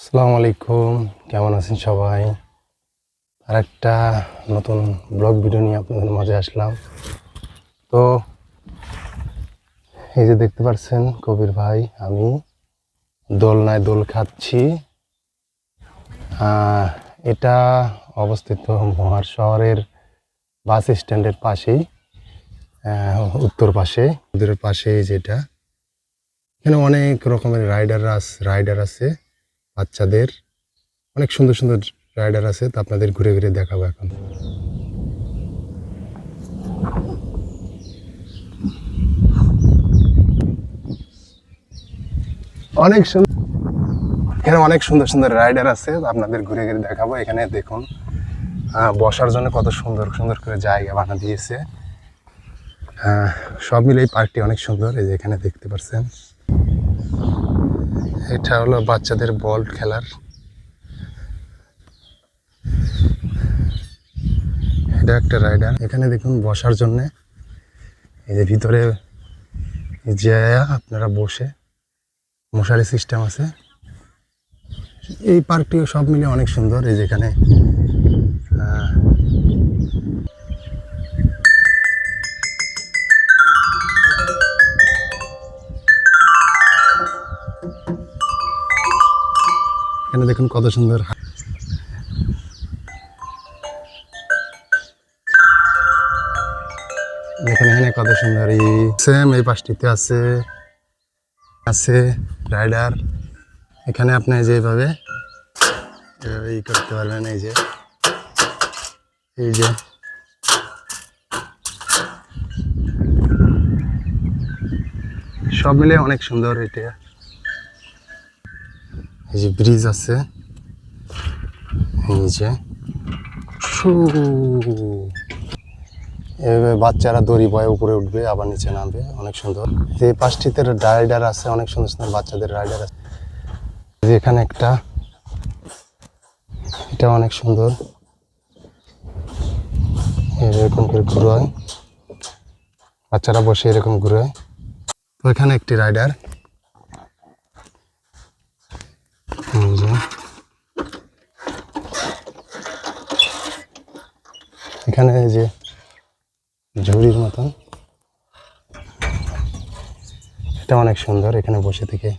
আসসালামু আলাইকুম, কেমন আছেন সবাই? আরেকটা নতুন ব্লগ ভিডিও নিয়ে আপনাদের মাঝে আসলাম। তো এই যে দেখতে পাচ্ছেন কবির ভাই, আমি দোলনায় দোল খাচ্ছি। এটা অবস্থিত মহার শহরের বাস স্ট্যান্ডের পাশেই, উত্তর পাশে, নদীর পাশে যেটা। এখানে অনেক রকমের রাইডার আছে বাচ্চাদের। অনেক সুন্দর সুন্দর রাইডার আছে, তো আপনাদের ঘুরে ঘুরে দেখাবো এখন। অনেক সুন্দর, এখানে অনেক সুন্দর সুন্দর রাইডার আছে, আপনাদের ঘুরে ঘুরে দেখাবো। এখানে দেখুন বসার জন্য কত সুন্দর সুন্দর করে জায়গা বানা দিয়েছে। সব মিলে এই পার্কটি অনেক সুন্দর। এই যে এখানে দেখতে পাচ্ছেন, এটা হলো বাচ্চাদের বল খেলার। এটা একটা রাইডার। এখানে দেখুন বসার জন্য এই যে ভিতরে যে আপনারা বসে, মশারি সিস্টেম আছে। এই পার্কটি সব মিলে অনেক সুন্দর। এই যেখানে এখানে দেখুন কত সুন্দর। দেখেন এখানে কত সুন্দর। সেম এই পাশটিতে আছে আছে রাইডার। এখানে আপনি যেভাবে এভাবে করতে পারবেন। এই যে সব মিলে অনেক সুন্দর। এটা এই যে ব্রিজ আছে, এই যে এভাবে বাচ্চারা দড়ি বয়ে উপরে উঠবে, আবার নিচে নামবে। অনেক সুন্দর। এই পাশটিতে রাইডার আছে, অনেক সুন্দর সুন্দর বাচ্চাদের রাইডার আছে। এখানে একটা, এটা অনেক সুন্দর। এরকম করে ঘুরায়, বাচ্চারা বসে এরকম ঘুরায়। তো এখানে একটি রাইডার, এখানে এই যে ঝুড়ির মতন, এটা অনেক সুন্দর। এখানে বসে থেকে